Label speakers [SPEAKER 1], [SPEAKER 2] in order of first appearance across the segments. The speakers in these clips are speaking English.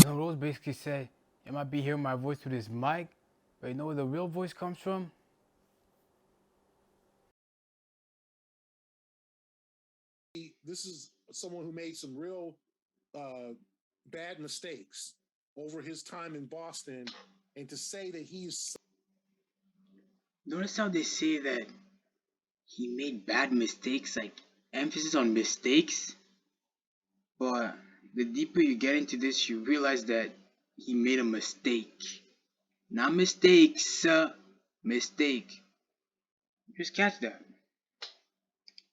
[SPEAKER 1] Jalen Rose basically said, "You might be hearing my voice through this mic, but you know where the real voice comes from?"
[SPEAKER 2] This is someone who made some real bad mistakes over his time in Boston, and to say that he's
[SPEAKER 3] Notice how they say that he made bad mistakes, like emphasis on mistakes. But the deeper you get into this, you realize that he made a mistake. Not mistakes, mistake. Just catch that.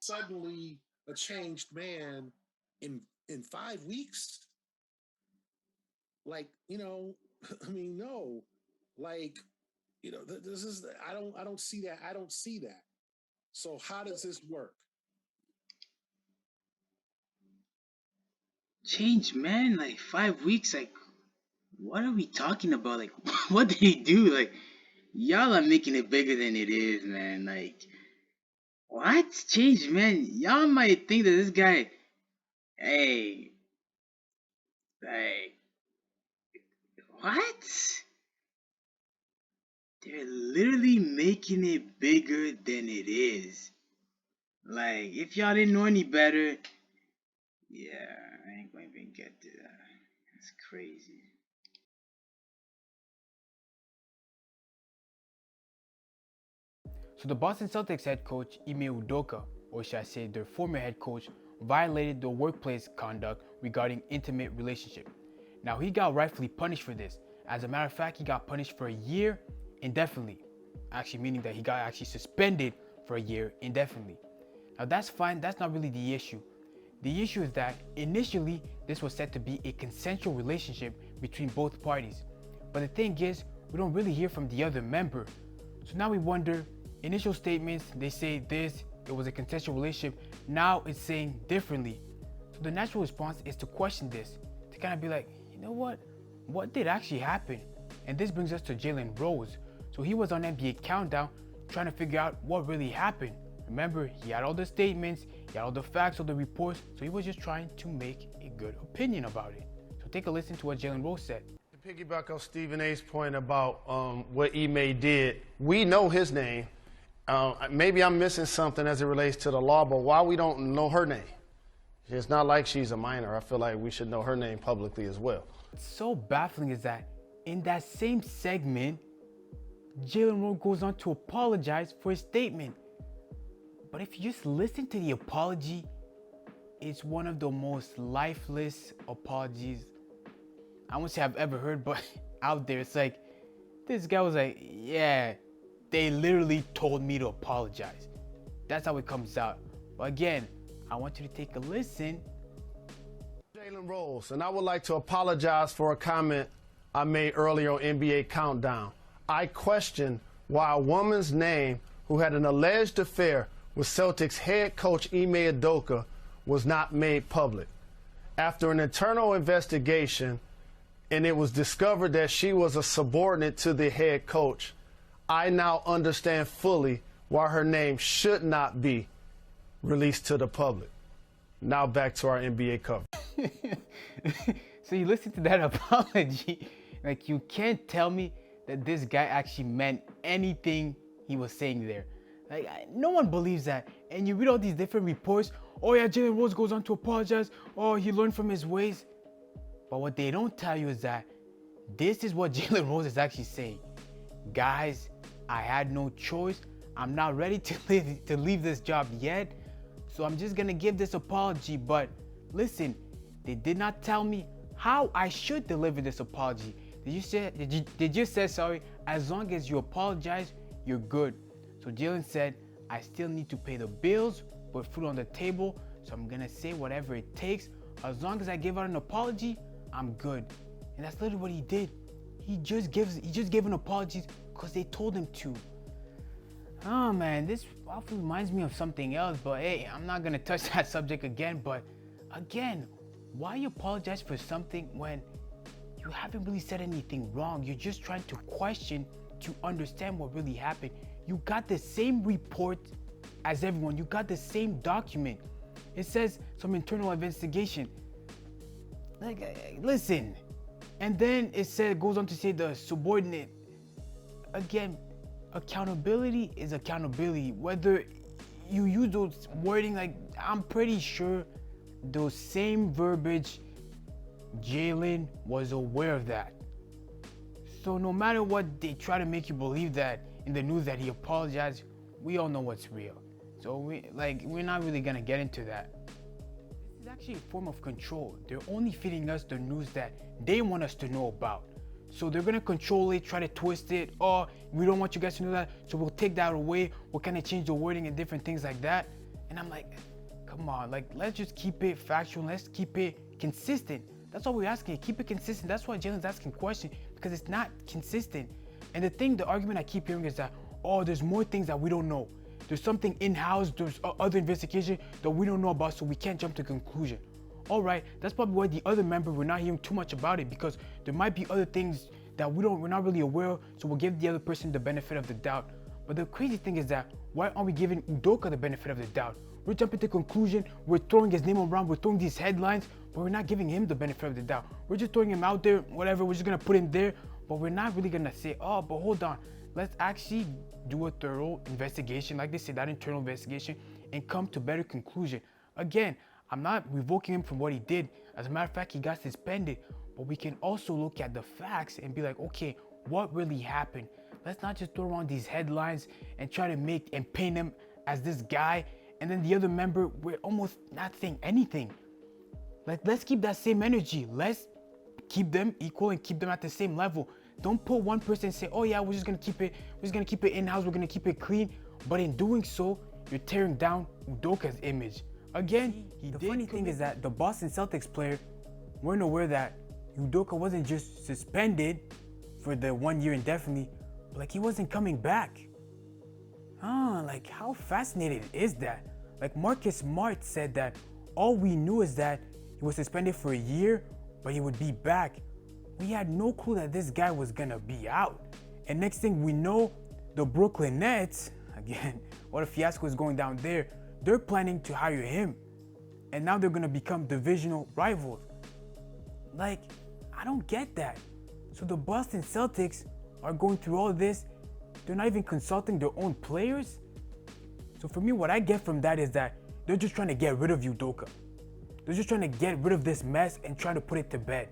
[SPEAKER 2] suddenly a changed man in 5 weeks. Like, I mean, no, like, this is I don't see that. I don't see that. So how does this work?
[SPEAKER 3] Change, man. Like 5 weeks. Like, what are we talking about? Like, what did he do? Like, y'all are making it bigger than it is, man. Like, what? Change, man. Y'all might think that this guy, hey, like, what? They're literally making it bigger than it is. Like, if y'all didn't know any better, yeah, I ain't gonna even get to that. That's crazy.
[SPEAKER 1] So the Boston Celtics head coach, Ime Udoka, or should I say their former head coach, violated the workplace conduct regarding intimate relationship. Now he got rightfully punished for this. As a matter of fact, he got punished for a year indefinitely. Actually meaning that he got actually suspended for a year indefinitely. Now that's fine, that's not really the issue. The issue is that initially this was said to be a consensual relationship between both parties. But the thing is, we don't really hear from the other member. So now we wonder, initial statements, they say this, it was a consensual relationship. Now it's saying differently. So the natural response is to question this, to kind of be like, you know what? What did actually happen? And this brings us to Jalen Rose. So he was on NBA Countdown trying to figure out what really happened. Remember, he had all the statements, he had all the facts, all the reports, so he was just trying to make a good opinion about it. So take a listen to what Jalen Rose said.
[SPEAKER 4] To piggyback on Stephen A's point about what Ime did, we know his name. Maybe I'm missing something as it relates to the law, but why we don't know her name? It's not like she's a minor. I feel like we should know her name publicly as well.
[SPEAKER 1] What's so baffling is that in that same segment, Jalen Rose goes on to apologize for his statement. But if you just listen to the apology, it's one of the most lifeless apologies I won't say I've ever heard, but out there. It's like, this guy was like, yeah, they literally told me to apologize. That's how it comes out. But again, I want you to take a listen.
[SPEAKER 4] Jalen Rose, and I would like to apologize for a comment I made earlier on NBA Countdown. I question why a woman's name who had an alleged affair with Celtics head coach Ime Udoka was not made public. After an internal investigation and it was discovered that she was a subordinate to the head coach, I now understand fully why her name should not be released to the public. Now back to our NBA coverage.
[SPEAKER 1] So you listen to that apology, like you can't tell me that this guy actually meant anything he was saying there. Like, no one believes that. And you read all these different reports. Oh yeah, Jalen Rose goes on to apologize. Oh, he learned from his ways. But what they don't tell you is that this is what Jalen Rose is actually saying. Guys, I had no choice. I'm not ready to leave this job yet. So I'm just gonna give this apology. But listen, they did not tell me how I should deliver this apology. They just said sorry. As long as you apologize, you're good. So Jalen said, I still need to pay the bills, put food on the table, so I'm gonna say whatever it takes. As long as I give out an apology, I'm good. And that's literally what he did. He just gave an apology because they told him to. Oh man, this often reminds me of something else, but hey, I'm not gonna touch that subject again. But again, why you apologize for something when you haven't really said anything wrong? You're just trying to question to understand what really happened. You got the same report as everyone. You got the same document. It says some internal investigation. Like, listen, And then it goes on to say the subordinate. Again, accountability is accountability. Whether you use those wording, like, I'm pretty sure those same verbiage, Jalen was aware of that. So no matter what they try to make you believe that in the news that he apologized, we all know what's real. So we're not really gonna get into that. This is actually a form of control. They're only feeding us the news that they want us to know about. So they're gonna control it, try to twist it. Oh, we don't want you guys to know that, so we'll take that away. We'll kind of change the wording and different things like that. And I'm like, come on, like, let's just keep it factual. Let's keep it consistent. That's all we're asking. Keep it consistent. That's why Jalen's asking questions, because it's not consistent. And the argument I keep hearing is that, oh, there's more things that we don't know. There's something in-house, there's other investigation that we don't know about, so we can't jump to conclusion. All right, that's probably why the other member, we're not hearing too much about it, because there might be other things that we're not really aware of, so we'll give the other person the benefit of the doubt. But the crazy thing is that, why aren't we giving Udoka the benefit of the doubt? We're jumping to conclusion, we're throwing his name around, we're throwing these headlines, but we're not giving him the benefit of the doubt. We're just throwing him out there, whatever, we're just gonna put him there, but we're not really gonna say, oh, but hold on, let's actually do a thorough investigation, like they said, that internal investigation, and come to better conclusion. Again, I'm not revoking him from what he did. As a matter of fact, he got suspended, but we can also look at the facts and be like, okay, what really happened? Let's not just throw around these headlines and try to make and paint him as this guy, and then the other member, we're almost not saying anything. Like, let's keep that same energy. Let's keep them equal and keep them at the same level. Don't put one person and say, oh yeah, we're just gonna keep it in-house, we're gonna keep it clean. But in doing so, you're tearing down Udoka's image. Again, the funny thing is that the Boston Celtics player weren't aware that Udoka wasn't just suspended for the 1 year indefinitely, but like he wasn't coming back. Like, how fascinating is that? Like, Marcus Smart said that all we knew is that he was suspended for a year, but he would be back. We had no clue that this guy was gonna be out. And next thing we know, the Brooklyn Nets, again, what a fiasco is going down there, they're planning to hire him. And now they're gonna become divisional rivals. Like, I don't get that. So the Boston Celtics are going through all this, they're not even consulting their own players? So for me, what I get from that is that they're just trying to get rid of Udoka. They're just trying to get rid of this mess and try to put it to bed.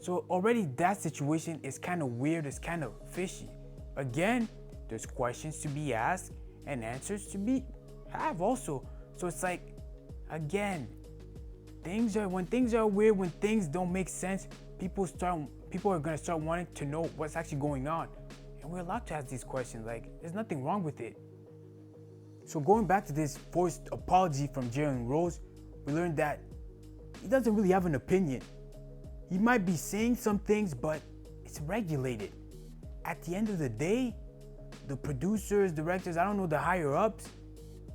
[SPEAKER 1] So already that situation is kind of weird, it's kind of fishy. Again, there's questions to be asked and answers to be have also. So it's like, again, when things are weird, when things don't make sense, people are gonna start wanting to know what's actually going on. And we're allowed to ask these questions, like, there's nothing wrong with it. So going back to this forced apology from Jalen Rose, we learned that he doesn't really have an opinion. He might be saying some things, but it's regulated. At the end of the day, the producers, directors, I don't know, the higher ups,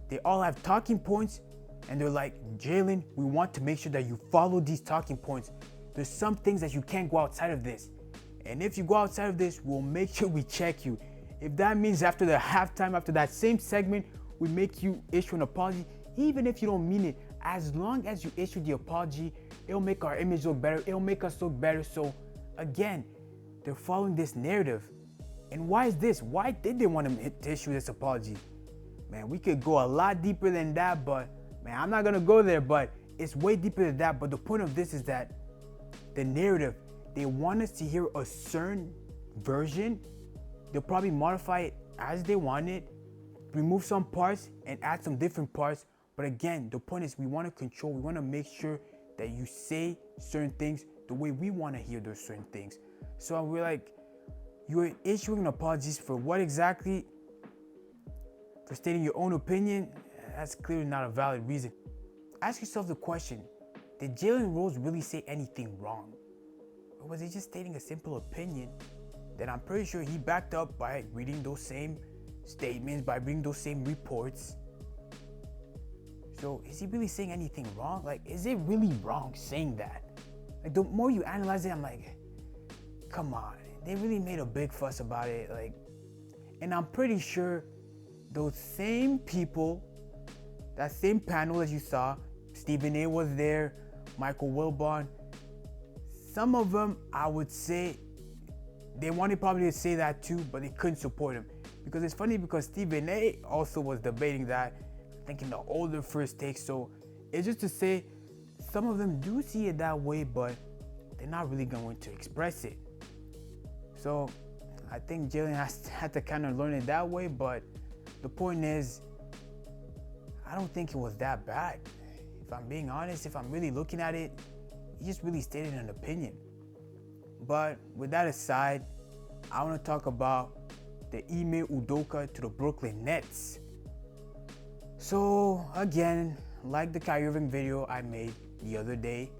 [SPEAKER 1] they all have talking points, and they're like, Jalen, we want to make sure that you follow these talking points. There's some things that you can't go outside of this. And if you go outside of this, we'll make sure we check you. If that means after the halftime, after that same segment, we make you issue an apology, even if you don't mean it, as long as you issue the apology, it'll make our image look better, it'll make us look better. So again, they're following this narrative. And why is this? Why did they want him to issue this apology? Man, we could go a lot deeper than that, but man, I'm not gonna go there, but it's way deeper than that. But the point of this is that the narrative, they want us to hear a certain version. They'll probably modify it as they want it, remove some parts and add some different parts. But again, the point is we want to control, we want to make sure that you say certain things the way we want to hear those certain things. So we're like, you're issuing apologies for what exactly? For stating your own opinion? That's clearly not a valid reason. Ask yourself the question, did Jalen Rose really say anything wrong? Or was he just stating a simple opinion that I'm pretty sure he backed up by reading those same statements, by reading those same reports? So is he really saying anything wrong? Like, is it really wrong saying that? Like, the more you analyze it, I'm like, come on, they really made a big fuss about it. Like, and I'm pretty sure those same people, that same panel as you saw, Stephen A was there, Michael Wilbon, some of them, I would say, they wanted probably to say that too, but they couldn't support him. Because it's funny because Stephen A also was debating that, thinking the older first take. So it's just to say, some of them do see it that way, but they're not really going to express it. So I think Jalen had to kind of learn it that way, but the point is, I don't think it was that bad. If I'm being honest, if I'm really looking at it, he just really stated an opinion. But with that aside, I want to talk about the Ime Udoka to the Brooklyn Nets. So again, like the Kyrie Irving video I made the other day,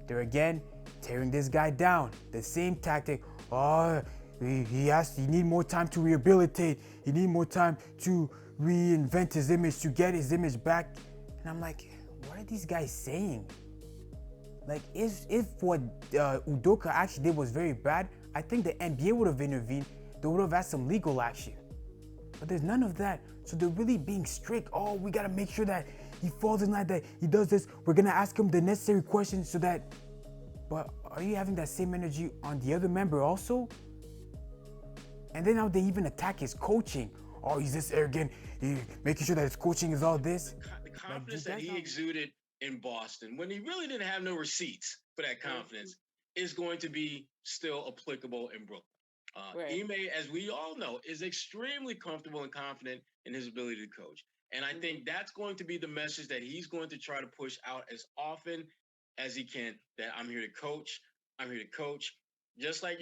[SPEAKER 1] they're again tearing this guy down. The same tactic. Oh, he need more time to rehabilitate. He need more time to reinvent his image, to get his image back. And I'm like, what are these guys saying? Like, if what Udoka actually did was very bad, I think the NBA would have intervened. They would have had some legal action. But there's none of that. So they're really being strict. Oh, we got to make sure that he falls in line, that he does this. We're going to ask him the necessary questions so that... But are you having that same energy on the other member also? And then now they even attack his coaching. Oh, he's this arrogant. Making sure that his coaching is all this.
[SPEAKER 5] The confidence that he exuded in Boston, when he really didn't have no receipts for that confidence, is going to be still applicable in Brooklyn. Ime, as we all know, is extremely comfortable and confident in his ability to coach. And I think that's going to be the message that he's going to try to push out as often as he can, that I'm here to coach. I'm here to coach. Just like,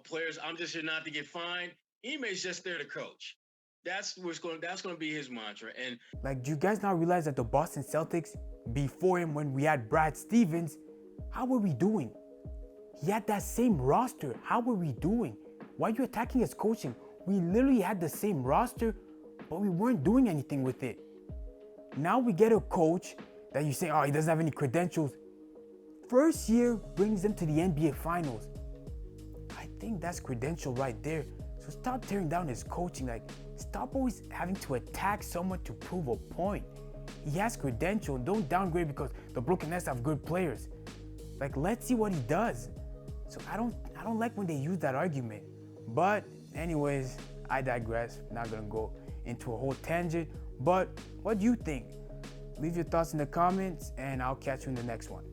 [SPEAKER 5] players, I'm just here not to get fined. Ime's just there to coach. That's going to be his mantra. And
[SPEAKER 1] like, do you guys not realize that the Boston Celtics, before him, when we had Brad Stevens, how were we doing? He had that same roster. How were we doing? Why are you attacking his coaching? We literally had the same roster, but we weren't doing anything with it. Now we get a coach that you say, oh, he doesn't have any credentials. First year brings them to the NBA Finals. I think that's credential right there. So stop tearing down his coaching. Like, stop always having to attack someone to prove a point. He has credential. Don't downgrade because the Brooklyn Nets have good players. Like, let's see what he does. So I don't like when they use that argument. But anyways, I digress. Not gonna go into a whole tangent. But what do you think? Leave your thoughts in the comments and I'll catch you in the next one.